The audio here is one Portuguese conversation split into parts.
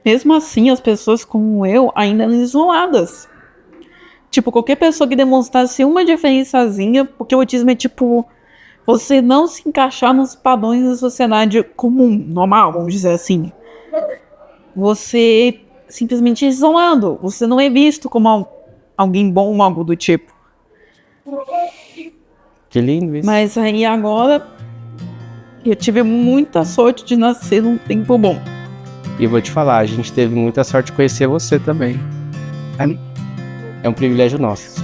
Mesmo assim, as pessoas como eu ainda eram isoladas. Tipo, qualquer pessoa que demonstrasse uma diferençazinha, porque o autismo é tipo, você não se encaixar nos padrões da sociedade comum, normal, vamos dizer assim. Você simplesmente é isolado. Você não é visto como alguém bom ou algo do tipo. Que lindo isso. Mas aí agora eu tive muita sorte de nascer num tempo bom. E eu vou te falar, a gente teve muita sorte de conhecer você também. É um privilégio nosso.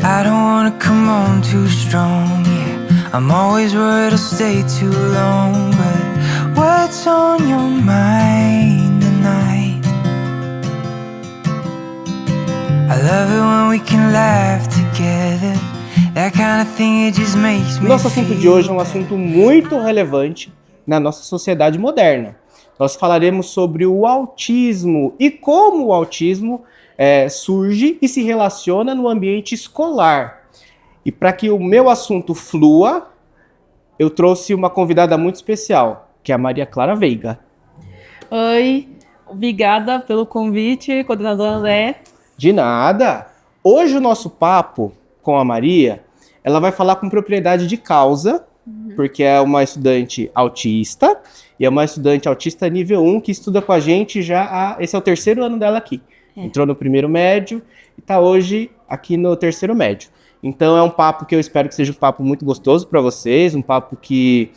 I don't wanna come on too strong, yeah. I'm always worried I'll stay too long, but what's on your mind tonight? I love it when we can laugh together. That kind of thing, it just makes me Nosso assunto de hoje é um assunto muito relevante na nossa sociedade moderna. Nós falaremos sobre o autismo e como o autismo surge e se relaciona no ambiente escolar. E para que o meu assunto flua, eu trouxe uma convidada muito especial, que é a Maria Clara Veiga. Oi, obrigada pelo convite, coordenadora André. De nada! Hoje o nosso papo com a Maria, ela vai falar com propriedade de causa, porque é uma estudante autista, e é uma estudante autista nível 1 que estuda com a gente esse é o terceiro ano dela aqui. Entrou no primeiro médio e está hoje aqui no terceiro médio. Então é um papo que eu espero que seja um papo muito gostoso para vocês, um papo que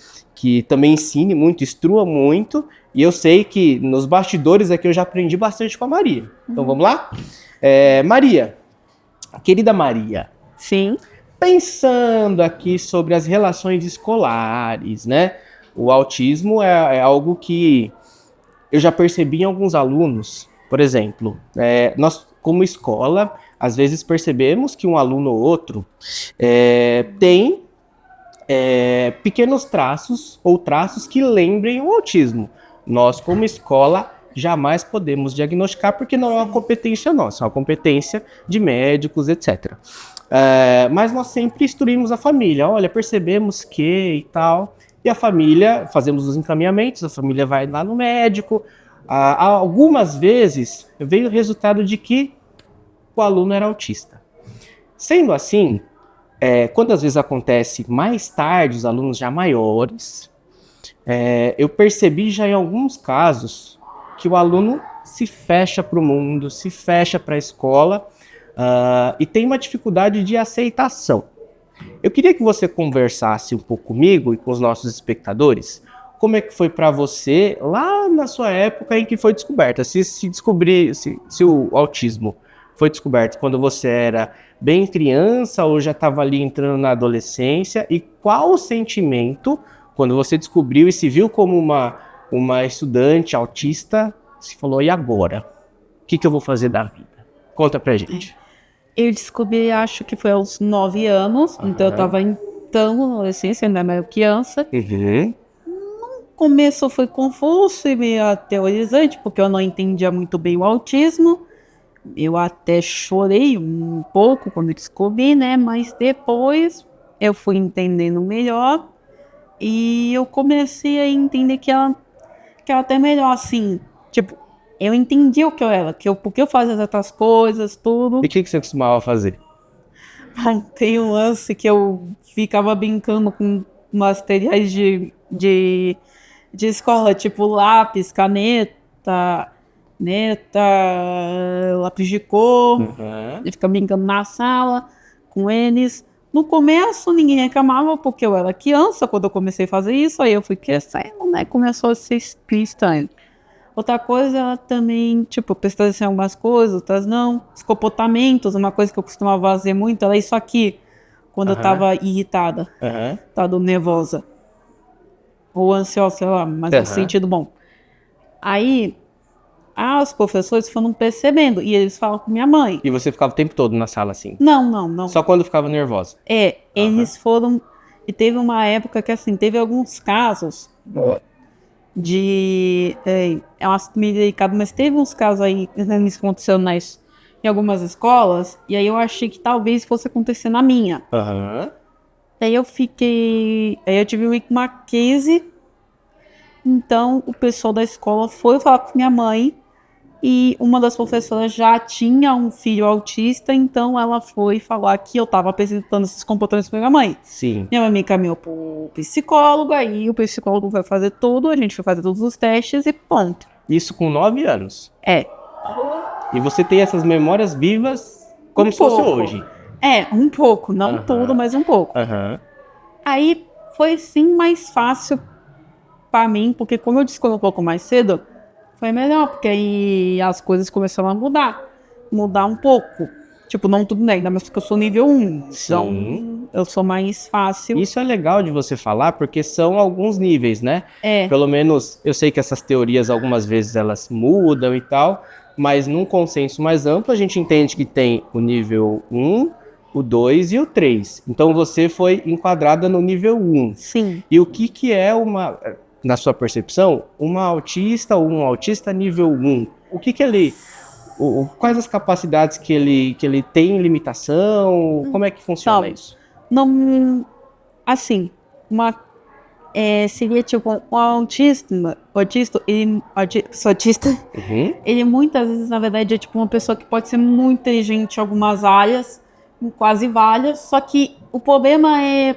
também ensine muito, instrua muito, e eu sei que nos bastidores aqui eu já aprendi bastante com a Maria. Então vamos lá? Maria, querida Maria, Sim. pensando aqui sobre as relações escolares, né? O autismo é algo que eu já percebi em alguns alunos. Por exemplo, nós, como escola, às vezes percebemos que um aluno ou outro tem pequenos traços ou traços que lembrem o autismo. Nós, como escola, jamais podemos diagnosticar porque não é uma competência nossa, é uma competência de médicos, etc. Mas nós sempre instruímos a família, olha, percebemos que e tal, e a família, fazemos os encaminhamentos, a família vai lá no médico. Algumas vezes veio o resultado de que o aluno era autista. Sendo assim, quando às vezes acontece mais tarde, os alunos já maiores, eu percebi já em alguns casos que o aluno se fecha para o mundo, se fecha para a escola e tem uma dificuldade de aceitação. Eu queria que você conversasse um pouco comigo e com os nossos espectadores, como é que foi para você lá na sua época em que foi descoberta, se o autismo foi descoberto quando você era bem criança ou já estava ali entrando na adolescência, e qual o sentimento quando você descobriu e se viu como uma estudante autista, se falou, e agora? O que eu vou fazer da vida? Conta pra gente. Eu descobri, acho que foi aos 9 anos, então eu tava entrando na adolescência, ainda era criança. Uhum. O começo foi confuso e meio aterrorizante, porque eu não entendia muito bem o autismo. Eu até chorei um pouco quando descobri, né? Mas depois eu fui entendendo melhor e eu comecei a entender que ela até melhor, assim. Tipo, eu entendi o que eu era, porque eu fazia essas coisas, tudo. E o que você costumava fazer? Tem um lance que eu ficava brincando com materiais de escola, tipo lápis, caneta, lápis de cor. Uhum. Eu ficava brincando na sala com eles. No começo ninguém reclamava porque eu era criança quando eu comecei a fazer isso, aí eu fui crescendo, né? Começou a ser estranho. Outra coisa, ela também, tipo, prestar atenção em algumas coisas, outras não. Os comportamentos, uma coisa que eu costumava fazer muito, era isso aqui, quando eu tava irritada, tava nervosa. Ou ansiosa, sei lá, mas no sentido bom. Aí, os professores foram percebendo, e eles falam com minha mãe. E você ficava o tempo todo na sala assim? Não. Só quando ficava nervosa? Eles foram... E teve uma época que, assim, teve alguns casos é um assunto meio delicado, mas teve uns casos aí, né, que aconteceu em algumas escolas, e aí eu achei que talvez fosse acontecer na minha. Aí eu tive uma crise, Então, o pessoal da escola foi falar com minha mãe e uma das professoras já tinha um filho autista, então ela foi falar que eu estava apresentando esses comportamentos para minha mãe. Sim. Minha mãe me encaminhou para o psicólogo, aí o psicólogo vai fazer tudo, a gente foi fazer todos os testes e ponto. Isso com 9 anos. É. E você tem essas memórias vivas como se fosse hoje. É, um pouco, não tudo, mas um pouco. Aham. Aí foi sim mais fácil pra mim, porque como eu descobri um pouco mais cedo, foi melhor, porque aí as coisas começaram a mudar um pouco. Tipo, não tudo, né? Ainda mais porque eu sou nível 1, então eu sou mais fácil. Isso é legal de você falar, porque são alguns níveis, né? É. Pelo menos, eu sei que essas teorias, algumas vezes, elas mudam e tal, mas num consenso mais amplo, a gente entende que tem o nível 1, o 2 e o 3. Então, você foi enquadrada no nível 1. Sim. E o que é uma, na sua percepção, uma autista ou um autista nível 1? O que ele... quais as capacidades que ele tem limitação? Como é que funciona isso? Não, assim, seria tipo um autista, ele muitas vezes, na verdade, é tipo uma pessoa que pode ser muito inteligente em algumas áreas, em quase várias, só que o problema é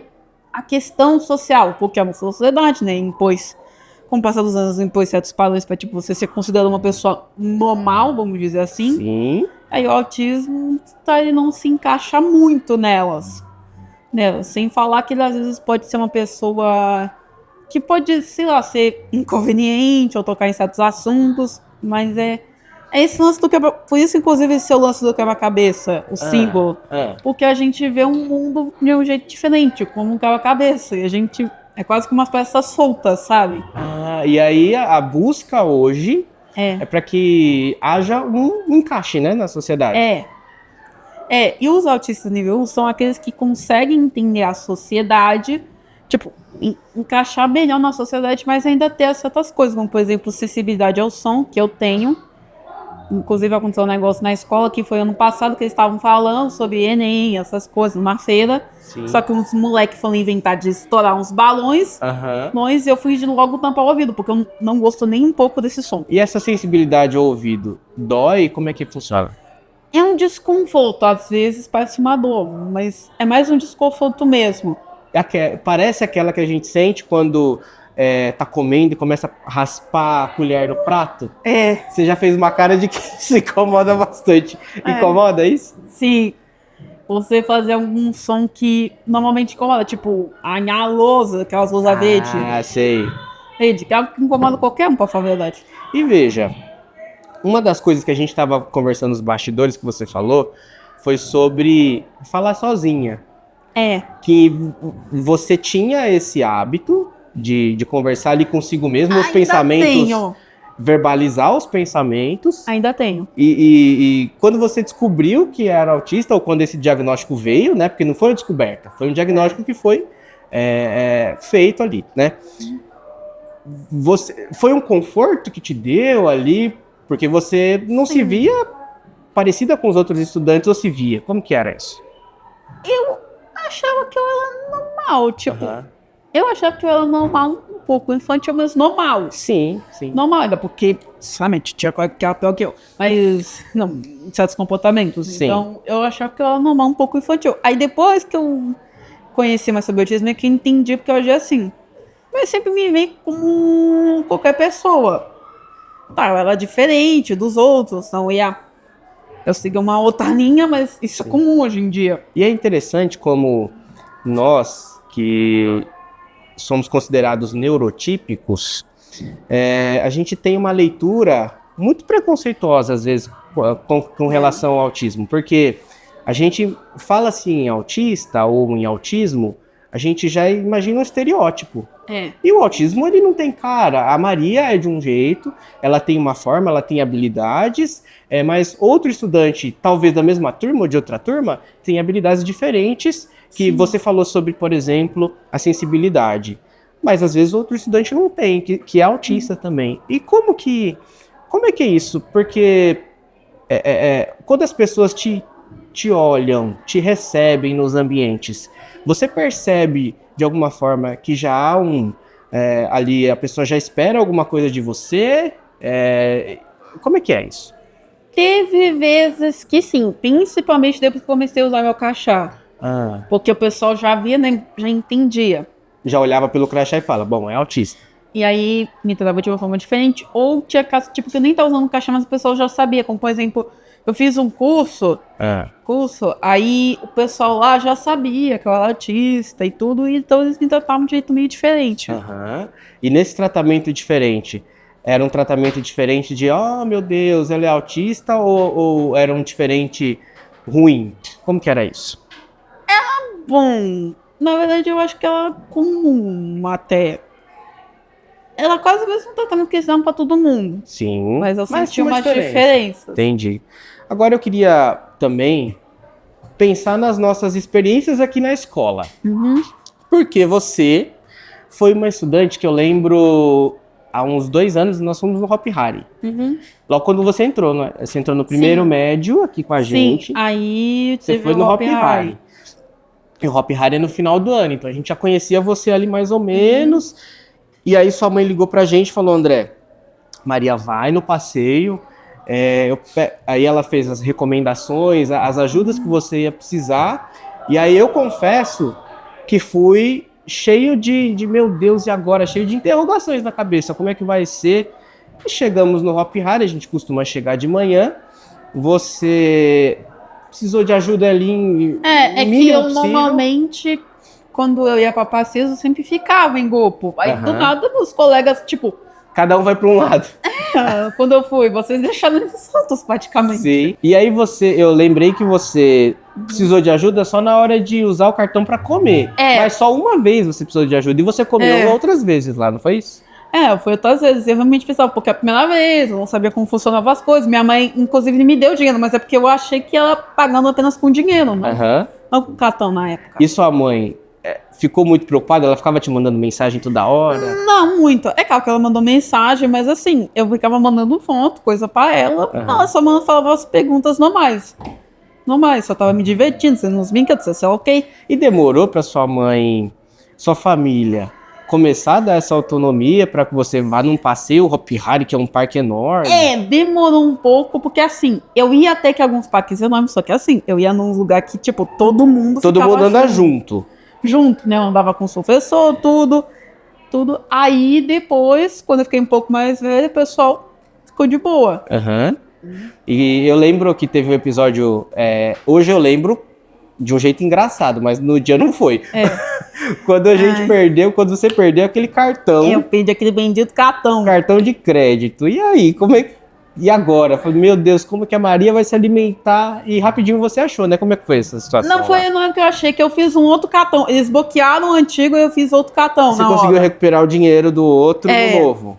a questão social, porque é uma sociedade, né, com o passar dos anos, impôs certos padrões para tipo, você ser considerado uma pessoa normal, vamos dizer assim. Sim. Aí o autismo, ele não se encaixa muito nelas. Sem falar que ele às vezes pode ser uma pessoa que pode, sei lá, ser inconveniente ou tocar em certos assuntos, mas é esse lance do quebra... Por isso, inclusive, esse é o lance do quebra-cabeça, o símbolo. Porque a gente vê um mundo de um jeito diferente, como um quebra-cabeça, e a gente... É quase que uma peça solta, sabe? E aí a busca hoje é para que haja um encaixe, né, na sociedade. E os autistas nível 1 são aqueles que conseguem entender a sociedade, tipo, encaixar melhor na sociedade, mas ainda ter certas coisas, como, por exemplo, sensibilidade ao som, que eu tenho. Inclusive, aconteceu um negócio na escola que foi ano passado que eles estavam falando sobre Enem, essas coisas, numa feira. Sim. Só que uns moleques foram inventar de estourar uns balões. Mas eu fui logo tampar o ouvido, porque eu não gosto nem um pouco desse som. E essa sensibilidade ao ouvido dói? Como é que funciona? É um desconforto, às vezes parece uma dor, mas é mais um desconforto mesmo. Parece aquela que a gente sente quando tá comendo e começa a raspar a colher no prato. Você já fez uma cara de que se incomoda bastante. Incomoda isso? Sim. Você fazer algum som que normalmente incomoda, tipo, a lousa, aquelas lousas verdes. Sei. Verde, que é algo que incomoda qualquer um, pra falar a verdade. E veja, uma das coisas que a gente estava conversando nos bastidores que você falou foi sobre falar sozinha. Que você tinha esse hábito de conversar ali consigo mesmo, os pensamentos. Tenho. Verbalizar os pensamentos. Ainda tenho. E quando você descobriu que era autista, ou quando esse diagnóstico veio, né? Porque não foi uma descoberta, foi um diagnóstico que foi feito ali, né? Foi um conforto que te deu ali, porque você não se via parecida com os outros estudantes, ou se via? Como que era isso? Eu achava que eu era normal, tipo... Eu achava que eu era normal, um pouco infantil, mas normal. Sim. Normal ainda, porque, sinceramente, tinha coisa que era pior que eu. Mas, não, certos comportamentos. Sim. Então, eu achava que eu era normal, um pouco infantil. Aí, depois que eu conheci mais sobre autismo, é que eu entendi, porque hoje é assim. Mas sempre me veio como qualquer pessoa. Eu era diferente dos outros, não ia... Eu segui uma outra linha, mas isso é comum hoje em dia. E é interessante como nós, que somos considerados neurotípicos, a gente tem uma leitura muito preconceituosa, às vezes, com relação ao autismo. Porque a gente fala assim em autista ou em autismo, a gente já imagina um estereótipo. E o autismo, ele não tem cara. A Maria é de um jeito, ela tem uma forma, ela tem habilidades, mas outro estudante, talvez da mesma turma ou de outra turma, tem habilidades diferentes, que você falou sobre, por exemplo, a sensibilidade. Mas às vezes outro estudante não tem, que é autista também. E como é que é isso? Porque quando as pessoas te olham, te recebem nos ambientes, você percebe de alguma forma que já há Ali a pessoa já espera alguma coisa de você? Como é que é isso? Teve vezes que sim, principalmente depois que comecei a usar meu crachá. Porque o pessoal já via, né, já entendia. Já olhava pelo crachá e fala, bom, é autista. E aí me tratava de uma forma diferente. Ou tinha casos, tipo, que eu nem tava usando crachá, mas o pessoal já sabia. Como, por exemplo, eu fiz um curso, aí o pessoal lá já sabia que eu era autista e tudo, então eles me tratavam de um jeito meio diferente. E nesse tratamento diferente, era um tratamento diferente de, oh meu Deus, ela é autista, ou era um diferente ruim? Como que era isso? Bom, na verdade eu acho que ela comum até. Ela quase o mesmo tratamento que eles dão pra todo mundo. Sim. Mas eu senti tinha uma diferença. Entendi. Agora eu queria também pensar nas nossas experiências aqui na escola. Porque você foi uma estudante que eu lembro, há uns 2 anos, nós fomos no Hopi Hari. Logo quando você entrou, né? Você entrou no primeiro médio aqui com a gente. Sim, aí você foi no Hopi Hari. E o Hopi Hari é no final do ano, então a gente já conhecia você ali mais ou menos. E aí sua mãe ligou pra gente e falou, André, Maria vai no passeio. Aí ela fez as recomendações, as ajudas que você ia precisar. E aí eu confesso que fui cheio de meu Deus, e agora? Cheio de interrogações na cabeça. Como é que vai ser? E chegamos no Hopi Hari, a gente costuma chegar de manhã. Você precisou de ajuda ali em que eu normalmente, quando eu ia pra passeios, eu sempre ficava em grupo. Aí do nada, os colegas, tipo... Cada um vai para um lado. Quando eu fui, vocês deixaram eles soltos praticamente. Sim. E aí eu lembrei que você precisou de ajuda só na hora de usar o cartão para comer. Mas só uma vez você precisou de ajuda e você comeu outras vezes lá, não foi isso? Foi outras vezes. Eu realmente pensava, porque é a primeira vez, eu não sabia como funcionavam as coisas. Minha mãe, inclusive, me deu dinheiro, mas é porque eu achei que ela pagando apenas com dinheiro, não com cartão na época. E sua mãe ficou muito preocupada? Ela ficava te mandando mensagem toda hora? Não, muito. É claro que ela mandou mensagem, mas assim, eu ficava mandando foto, coisa pra ela. Ela só falava as perguntas normais. Só tava me divertindo, sendo uns brinquedos, sei lá, ok. E demorou pra sua mãe, sua família, começar a dar essa autonomia para que você vá num passeio, o Hopi Hari, que é um parque enorme? Demorou um pouco, porque assim, eu ia até que alguns parques enormes, só que assim, eu ia num lugar que, tipo, todo mundo anda junto. Junto, né? Eu andava com o professor, tudo. Aí depois, quando eu fiquei um pouco mais velho, o pessoal ficou de boa. E eu lembro que teve um episódio, hoje eu lembro de um jeito engraçado, mas no dia não foi. Quando a gente quando você perdeu aquele cartão. Eu perdi aquele bendito cartão. Cartão de crédito. E aí, e agora? Eu falei, meu Deus, como que a Maria vai se alimentar? E rapidinho você achou, né? Como é que foi essa situação? Não é que eu achei, que eu fiz um outro cartão. Eles bloquearam o antigo e eu fiz outro cartão. Você conseguiu recuperar o dinheiro do outro do novo?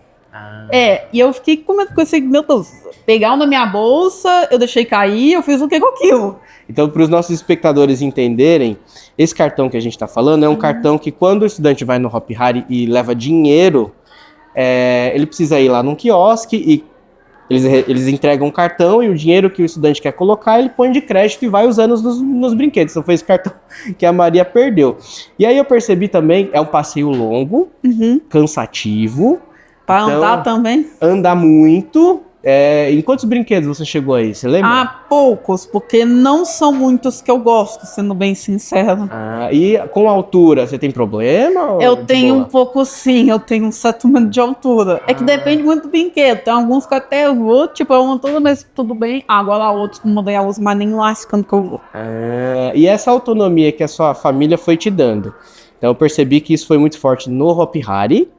E eu fiquei com esse, meu Deus, pegaram na minha bolsa, eu deixei cair, eu fiz o que com aquilo. Então, para os nossos espectadores entenderem, esse cartão que a gente está falando é um cartão que quando o estudante vai no Hopi Hari e leva dinheiro, ele precisa ir lá num quiosque e eles entregam um cartão e o dinheiro que o estudante quer colocar, ele põe de crédito e vai usando nos brinquedos. Então foi esse cartão que a Maria perdeu. E aí eu percebi também, é um passeio longo, cansativo. Para andar também? Andar muito. Em quantos brinquedos você chegou aí? Você lembra? Poucos, porque não são muitos que eu gosto, sendo bem sincero. E com a altura, você tem problema? Eu tenho um pouco, sim. Eu tenho um certo medo de altura. É que depende muito do brinquedo. Tem alguns que até eu vou, tipo, eu amo tudo, mas tudo bem. Agora outros, como eu uso, mas nem lascando que eu vou. E essa autonomia que a sua família foi te dando? Então eu percebi que isso foi muito forte no Hopi Hari.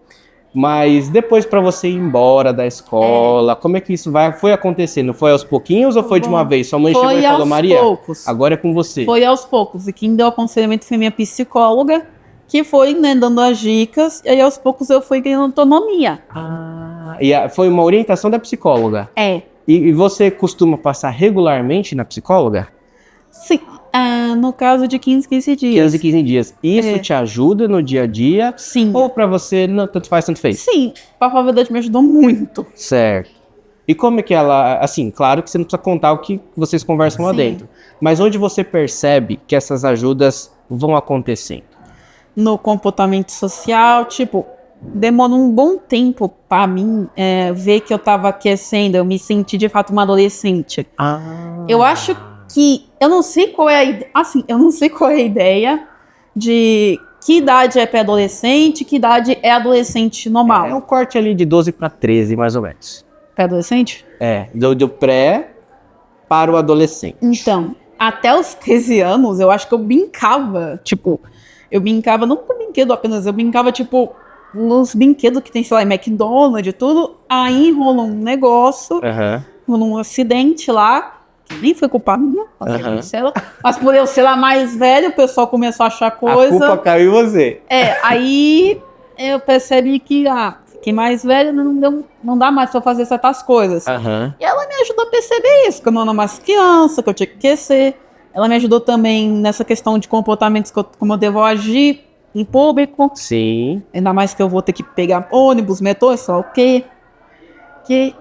Mas depois para você ir embora da escola, como é que isso foi acontecendo? Foi aos pouquinhos ou foi de uma vez? Sua mãe chegou e falou, Maria, agora é com você. Foi aos poucos. E quem deu aconselhamento foi minha psicóloga, que foi, né, dando as dicas. E aí aos poucos eu fui ganhando autonomia. E foi uma orientação da psicóloga? E você costuma passar regularmente na psicóloga? Sim. No caso de 15 dias. 15 dias. Isso te ajuda no dia a dia? Sim. Ou pra você, não, tanto faz, tanto fez? Sim. Pra falar a verdade, me ajudou muito. Certo. E como é que ela... Assim, claro que você não precisa contar o que vocês conversam lá dentro. Mas onde você percebe que essas ajudas vão acontecendo? No comportamento social, tipo... demorou um bom tempo pra mim ver que eu tava crescendo, eu me senti de fato uma adolescente. Eu acho que, eu não sei qual é a ideia de que idade é pré-adolescente, que idade é adolescente normal. É um corte ali de 12 para 13, mais ou menos. Pré-adolescente? Do pré para o adolescente. Então, até os 13 anos, eu acho que eu brincava, não com brinquedo apenas, eu brincava, nos brinquedos que tem, sei lá, em McDonald's e tudo, aí rolou um negócio, rolou um acidente lá, que nem foi culpa minha, mas por eu ser lá mais velho, o pessoal começou a achar coisa. A culpa caiu em você. Aí eu percebi que, fiquei mais velha, não dá mais pra fazer certas coisas. E ela me ajudou a perceber isso, que eu não era mais criança, que eu tinha que crescer. Ela me ajudou também nessa questão de comportamentos, como eu devo agir em público. Sim. Ainda mais que eu vou ter que pegar ônibus, metrô, sei lá o quê.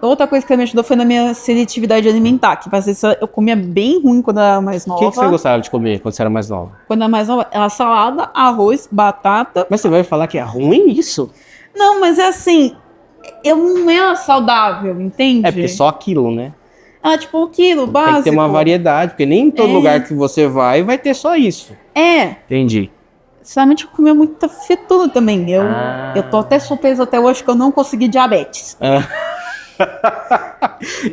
Outra coisa que ela me ajudou foi na minha seletividade alimentar, que às vezes eu comia bem ruim quando eu era mais nova. O que você gostava de comer quando você era mais nova? Quando eu era mais nova, era salada, arroz, batata. Mas você vai falar que é ruim isso? Não, mas é assim, eu não era saudável, entende? É porque só aquilo, né? Era tipo um quilo básico. Tem que ter uma variedade, porque nem em todo lugar que você vai ter só isso. Entendi. Sinceramente, eu comia muita fritura também. Eu tô até surpresa até hoje que eu não consegui diabetes.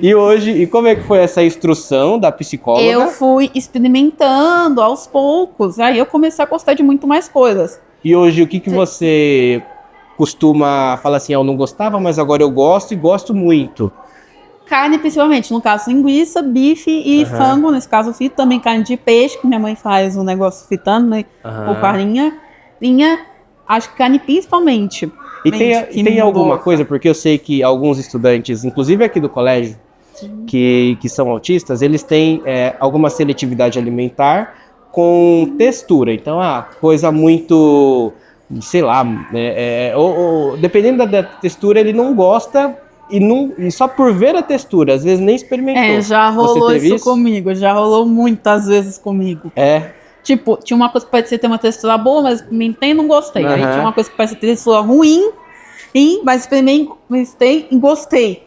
E hoje, e como é que foi essa instrução da psicóloga? Eu fui experimentando aos poucos, aí eu comecei a gostar de muito mais coisas. E hoje, o que você costuma falar assim, eu não gostava, mas agora eu gosto e gosto muito? Carne, principalmente, no caso, linguiça, bife e frango, nesse caso, frito, também carne de peixe, que minha mãe faz um negócio fritando, né, com farinha, acho que carne principalmente. E tem alguma coisa, porque eu sei que alguns estudantes, inclusive aqui do colégio, que são autistas, eles têm alguma seletividade alimentar com textura. Então, coisa muito, sei lá, dependendo da textura, ele não gosta e só por ver a textura, às vezes nem experimentou. Já rolou isso comigo, já rolou muitas vezes comigo. Tipo, tinha uma coisa que parecia ter uma textura boa, mas experimentei e não gostei. Aí tinha uma coisa que parecia ter textura ruim, mas experimentei e gostei.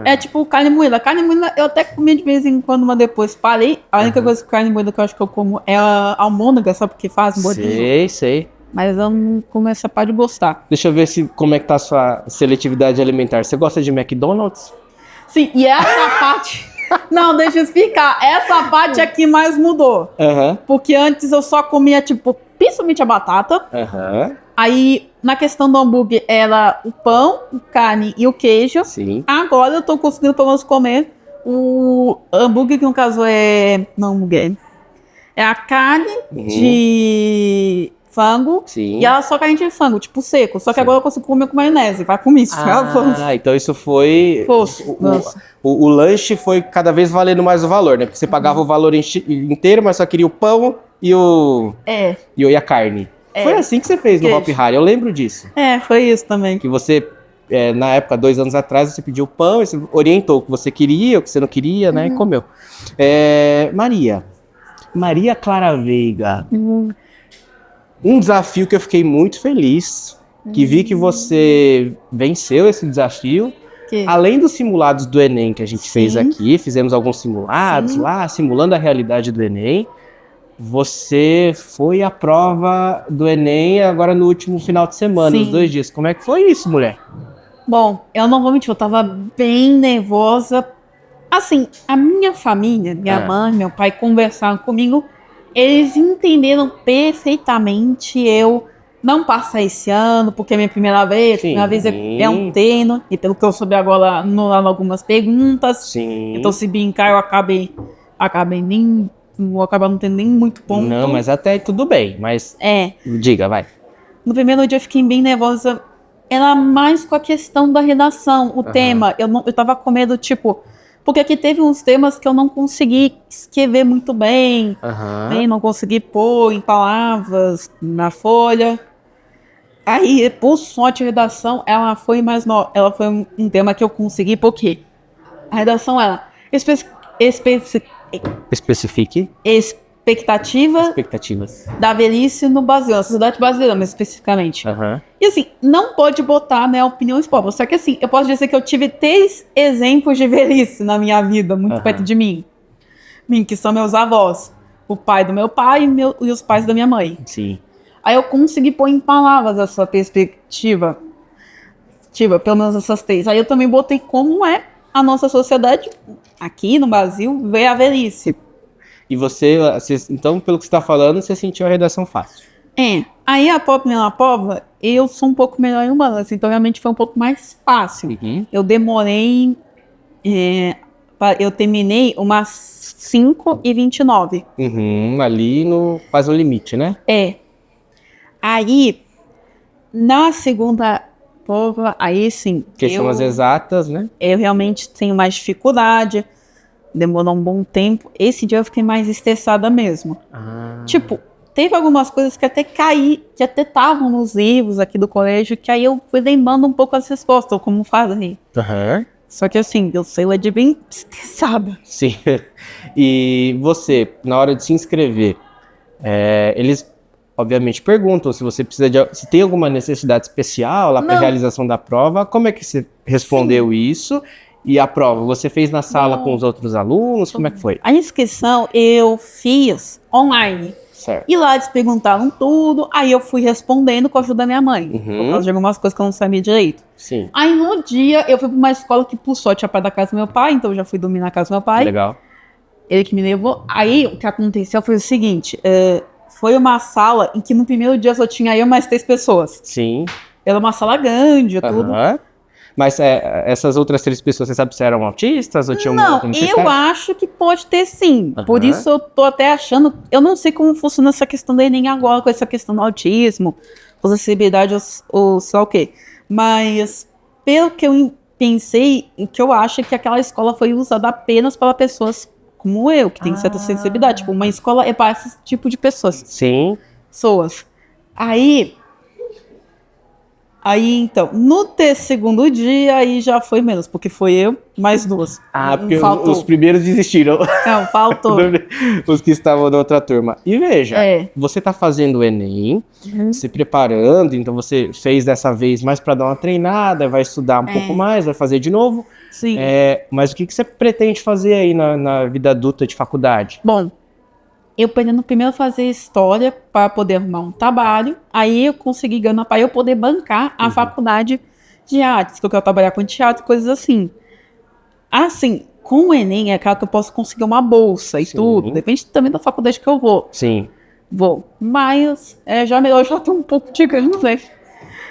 É tipo carne moída. Carne moída eu até comi de vez em quando, mas depois parei. A única coisa de carne moída que eu acho que eu como é a almôndega, sabe porque faz bolinho? Sei. Mas eu não começo a parar de gostar. Deixa eu ver como é que tá a sua seletividade alimentar. Você gosta de McDonald's? Sim, e essa parte... Não, deixa eu explicar. Essa parte aqui mais mudou. Porque antes eu só comia, principalmente a batata. Aí, na questão do hambúrguer, era o pão, a carne e o queijo. Sim. Agora eu tô conseguindo, pelo menos, comer o hambúrguer, que no caso é... Não, hambúrguer. É a carne de frango. Sim. E ela só carne de frango, seco. Só que agora eu consigo comer com maionese. Vai comigo. Então isso foi... O lanche foi cada vez valendo mais o valor, né? Porque você pagava o valor inteiro, mas só queria o pão e a carne. Foi assim que você fez no Hop Hari, eu lembro disso. Foi isso também. Que você, na época, 2 anos atrás, você pediu pão, e você orientou o que você queria, o que você não queria, né? E comeu. Maria Clara Veiga. Um desafio que eu fiquei muito feliz, que vi que você venceu esse desafio. Além dos simulados do Enem que a gente fez aqui, fizemos alguns simulados lá, simulando a realidade do Enem. Você foi à prova do Enem agora no último final de semana, os 2 dias. Como é que foi isso, mulher? Bom, eu não vou mentir, eu tava bem nervosa. Assim, a minha família, minha mãe, meu pai conversaram comigo, eles entenderam perfeitamente eu não passar esse ano, porque é minha primeira vez é um treino, e pelo que eu soube agora, não há algumas perguntas. Então, se brincar, eu acabei não tendo nem muito ponto. Não, mas até tudo bem, mas... Diga, vai. No primeiro dia eu fiquei bem nervosa, era mais com a questão da redação, o tema. Eu tava com medo, porque aqui teve uns temas que eu não consegui escrever muito bem, não consegui pôr em palavras na folha. Aí, por sorte, a redação, ela foi um tema que eu consegui, porque a redação, ela... Especifique. Expectativas. da velhice no Brasil, na sociedade brasileira, mais especificamente. Aham. E assim, não pode botar, né, opiniões próprias. Só que assim, eu posso dizer que eu tive 3 exemplos de velhice na minha vida, muito Aham. perto de mim. Que são meus avós. O pai do meu pai e os pais da minha mãe. Sim. Aí eu consegui pôr em palavras essa perspectiva. Pelo menos essas 3. Aí eu também botei como é a nossa sociedade aqui no Brasil vê a velhice. E você, então, pelo que você está falando, você sentiu a redação fácil. Aí a prova, eu sou um pouco melhor em humanas, então realmente foi um pouco mais fácil. Uhum. Eu demorei, eu terminei umas 5h29. Ali quase no limite, né? Aí, na segunda prova, aí sim, Que são as exatas, né? eu realmente tenho mais dificuldade, demorou um bom tempo. Esse dia eu fiquei mais estressada mesmo. Tipo, teve algumas coisas que até caí, que até estavam nos livros aqui do colégio, que aí eu fui lembrando um pouco as respostas, como fazer. Aham. Só que assim, eu sei lá de bem estressada. Sim. E você, na hora de se inscrever, eles obviamente perguntam se você precisa se tem alguma necessidade especial lá para a Não. realização da prova. Como é que você respondeu isso? E a prova, você fez na sala Não. com os outros alunos? Como é que foi? A inscrição eu fiz online. Certo. E lá eles perguntaram tudo, aí eu fui respondendo com a ajuda da minha mãe. Por causa de algumas coisas que eu não sabia direito. Sim. Aí no dia eu fui pra uma escola que por sorte é perto da casa do meu pai, então eu já fui dormir na casa do meu pai. Legal. Ele que me levou. Aí o que aconteceu foi o seguinte, foi uma sala em que no primeiro dia só tinha eu mais 3 pessoas. Sim. Era uma sala grande, tudo. Aham. Mas essas outras 3 pessoas, você sabe se eram autistas ou tinham Não, eu acho que pode ter sim. Aham. Por isso eu tô até achando. Eu não sei como funciona essa questão do Enem agora, com essa questão do autismo, acessibilidade ou sei lá o quê. Mas, pelo que eu pensei, o que eu acho é que aquela escola foi usada apenas para pessoas como eu, que tem certa sensibilidade. Tipo, uma escola é para esse tipo de pessoas. Sim. Aí, então, no segundo dia, aí já foi menos, porque foi eu, mais 2. Porque Faltou. os primeiros desistiram. Não, faltou. Os que estavam na outra turma. E veja, É. você está fazendo o Enem, se preparando, então você fez dessa vez mais para dar uma treinada, vai estudar um pouco mais, vai fazer de novo. Sim. Mas o que você pretende fazer aí na vida adulta de faculdade? Bom, eu pretendo primeiro fazer história para poder arrumar um trabalho. Aí eu consegui ganhar para eu poder bancar a faculdade de artes, que eu quero trabalhar com teatro, coisas assim. Assim, com o Enem é claro que eu posso conseguir uma bolsa e Sim. tudo. Depende também da faculdade que eu vou. Sim. Mas já melhor já ter um pouco de grana, né?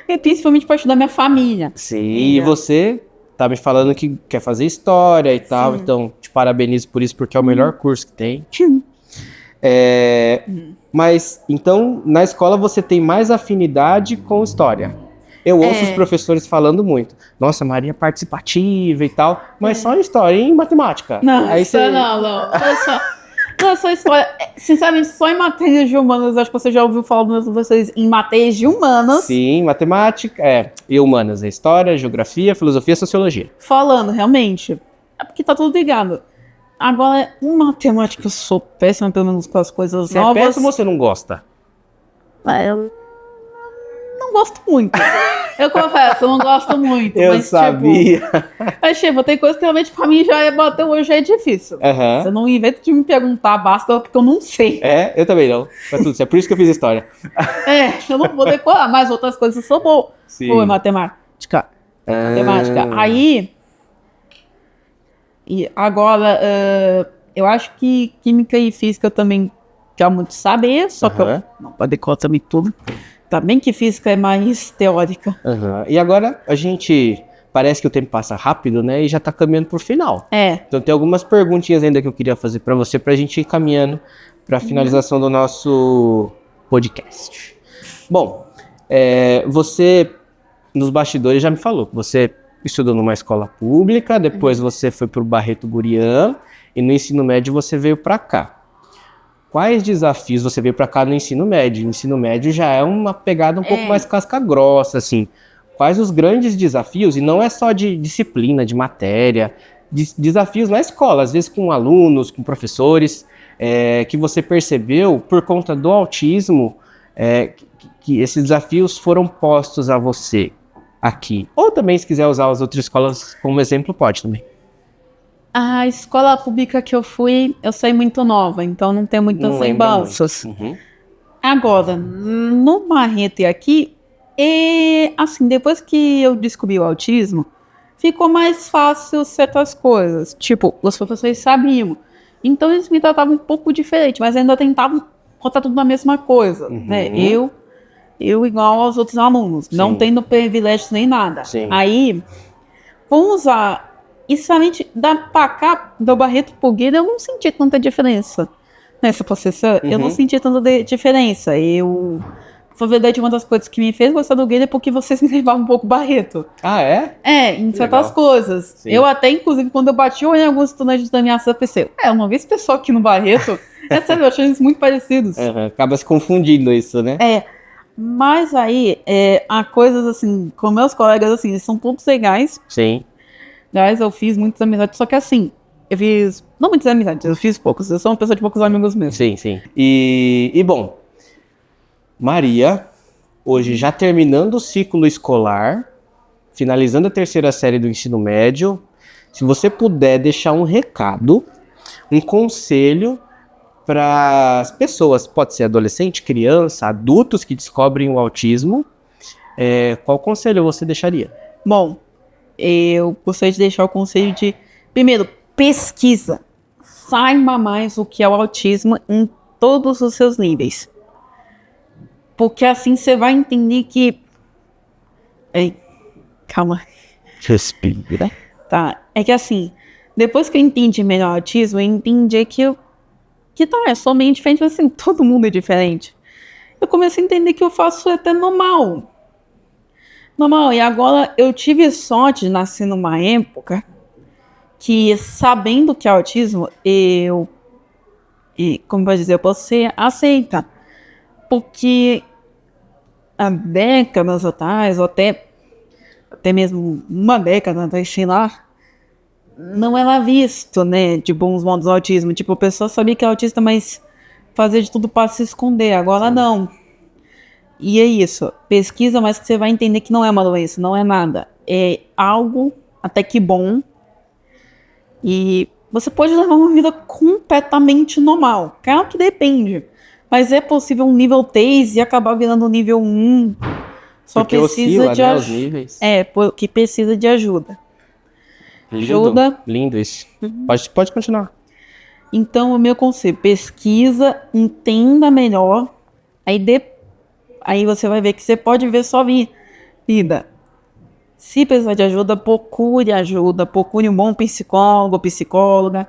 E principalmente para ajudar minha família. Sim. E você tá me falando que quer fazer história e tal, então te parabenizo por isso, porque é o melhor curso que tem. Mas, então, na escola você tem mais afinidade com história. Eu ouço os professores falando muito. Nossa, Maria é participativa e tal, mas só em história e em matemática. Não, Aí não, só história. Sinceramente, só em matérias de humanas, acho que você já ouviu falar dos meus professores em matérias de humanas. Sim, matemática, e humanas, história, geografia, filosofia, sociologia. Falando, realmente. É porque tá tudo ligado. Agora, em matemática eu sou péssima, pelo menos com as coisas Você novas. é péssimo ou você não gosta? Eu não gosto muito. Eu confesso, eu não gosto muito. Eu mas, sabia. Tipo, tem coisa que realmente pra mim já é bater hoje, já é difícil. Aham. Você não inventa de me perguntar, basta porque eu não sei. Eu também não. Mas tudo certo. É por isso que eu fiz história. Eu não vou decorar, mas outras coisas eu sou boa. Sim. Pô, matemática. Aí. E agora, eu acho que química e física eu também já muito saber, só que eu não pode decorar também tudo. Também que física é mais teórica. E agora a gente. Parece que o tempo passa rápido, né? E já tá caminhando pro final. Então tem algumas perguntinhas ainda que eu queria fazer pra você, pra gente ir caminhando pra finalização do nosso podcast. Bom, você, nos bastidores, já me falou que você estudou numa escola pública, depois você foi pro Barreto Gurian, e no ensino médio você veio pra cá. Quais desafios você veio para cá no ensino médio? O ensino médio já é uma pegada um pouco mais casca grossa, assim. Quais os grandes desafios? E não é só de disciplina, de matéria, desafios na escola, às vezes com alunos, com professores. que você percebeu por conta do autismo, que esses desafios foram postos a você aqui? Ou também, se quiser usar as outras escolas como exemplo, pode também. A escola pública que eu fui, eu saí muito nova, então não tem muitas lembranças. Agora, no Barreto e aqui, assim, depois que eu descobri o autismo, ficou mais fácil certas coisas. Tipo, os professores sabiam. Então eles me tratavam um pouco diferente, mas ainda tentavam botar tudo na mesma coisa, né? Eu igual aos outros alunos, não tendo privilégios nem nada. Aí, vamos usar... E somente pra cá, do Barreto pro Guilherme, eu não senti tanta diferença nessa processão. Eu não senti tanta diferença. Na verdade, uma das coisas que me fez gostar do Guilherme é porque vocês me levavam um pouco Barreto. Ah, é? Em certas coisas. Sim. Eu até, inclusive, quando eu bati em alguns estudantes da minha sala, pensei, eu não vi esse pessoal aqui no Barreto. Sério, eu achei eles muito parecidos. Acaba se confundindo isso, né? Mas aí, há coisas assim, com meus colegas, assim, eles são todos legais. Sim. Aliás, eu fiz muitas amizades, só que assim, eu fiz... Não muitas amizades, eu fiz poucos. Eu sou uma pessoa de poucos amigos mesmo. Sim. E bom, Maria, hoje já terminando o ciclo escolar, finalizando a 3ª série do ensino médio, se você puder deixar um recado, um conselho para as pessoas, pode ser adolescente, criança, adultos que descobrem o autismo, qual conselho você deixaria? Bom, eu gostaria de deixar o conselho de, primeiro, pesquisa. Saiba mais o que é o autismo em todos os seus níveis. Porque assim você vai entender que... calma. Respira. Tá, é que assim, depois que eu entendi melhor o autismo, eu entendi que é somente diferente, mas assim, todo mundo é diferente. Eu comecei a entender que eu faço até normal. E agora eu tive sorte de nascer numa época que, sabendo que é autismo, como pode dizer, eu posso ser aceita. Porque há décadas atrás, ou até mesmo uma década atrás, sei lá, não era visto, né, de bons modos o autismo. Tipo, a pessoa sabia que é autista, mas fazia de tudo para se esconder. Agora não. E é isso, pesquisa, mas que você vai entender que não é uma doença, não é nada. É algo até que bom. E você pode levar uma vida completamente normal. Claro que depende. Mas é possível um nível 3 e acabar virando um nível 1. Só porque precisa oscila, de né, os níveis. porque precisa de ajuda. Lindo isso. Pode continuar. Então, o meu conselho, pesquisa, entenda melhor. Aí você vai ver que você pode ver sua vida. Se precisar de ajuda, procure ajuda. Procure um bom psicólogo, psicóloga,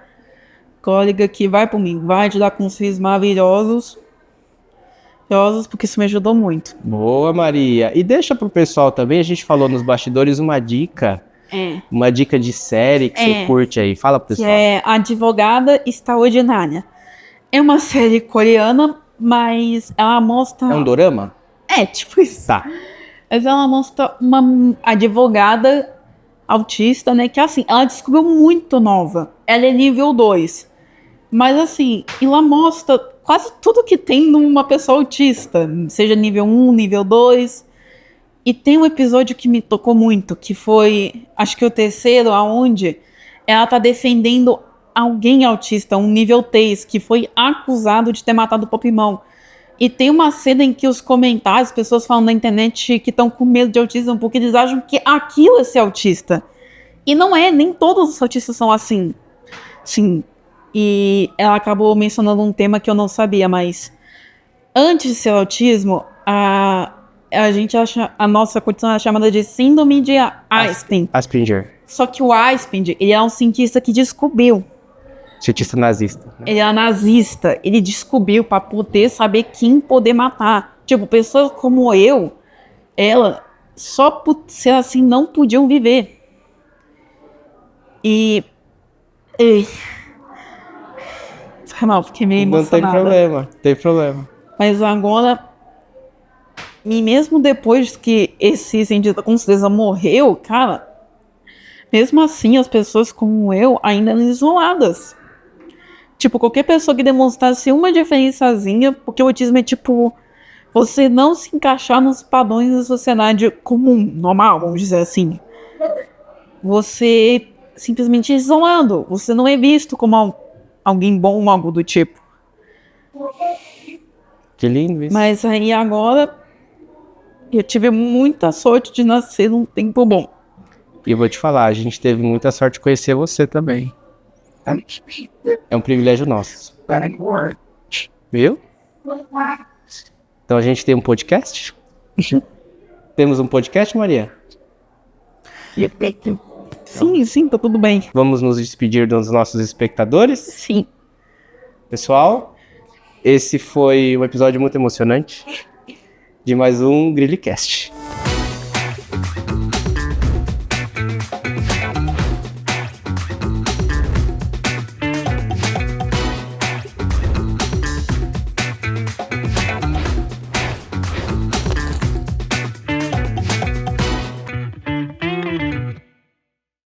colega que vai por mim, vai te dar conselhos maravilhosos, porque isso me ajudou muito. Boa, Maria. E deixa pro pessoal também, a gente falou nos bastidores uma dica. Uma dica de série que você curte aí. Fala pro pessoal. Que é Advogada Extraordinária. É uma série coreana, mas ela mostra... É um dorama? Tipo isso. Tá. Mas ela mostra uma advogada autista, né? Que assim, ela descobriu muito nova. Ela é nível 2. Mas assim, ela mostra quase tudo que tem numa pessoa autista. Seja nível 1, nível 2. E tem um episódio que me tocou muito, que foi, acho que o 3º, aonde ela tá defendendo alguém autista, um nível 3, que foi acusado de ter matado o próprio irmão. E tem uma cena em que os comentários, pessoas falam na internet que estão com medo de autismo porque eles acham que aquilo é ser autista. E não é, nem todos os autistas são assim. Sim. E ela acabou mencionando um tema que eu não sabia, mas antes de ser autismo, a gente acha, a nossa condição é chamada de síndrome de Asperger. Só que o Asperger, ele é um cientista que descobriu. Cientista nazista. Né? Ele é nazista, ele descobriu para poder saber quem poder matar. Tipo, pessoas como eu, ela, só por ser assim, não podiam viver. Mal, fiquei meio emocionada. Não tem problema. Mas agora, e mesmo depois que esse cientista com certeza morreu, cara, mesmo assim as pessoas como eu ainda eram isoladas. Tipo, qualquer pessoa que demonstrasse uma diferençazinha, porque o autismo é tipo você não se encaixar nos padrões da sociedade comum, normal, vamos dizer assim. Você simplesmente é isolado. Você não é visto como alguém bom ou algo do tipo. Que lindo isso. Mas aí agora eu tive muita sorte de nascer num tempo bom. E eu vou te falar, a gente teve muita sorte de conhecer você também. É um privilégio nosso. Viu? Então a gente tem um podcast? Temos um podcast, Maria? Sim, tá tudo bem. Vamos nos despedir dos nossos espectadores. Sim. Pessoal, esse foi um episódio muito emocionante de mais um Grilicast.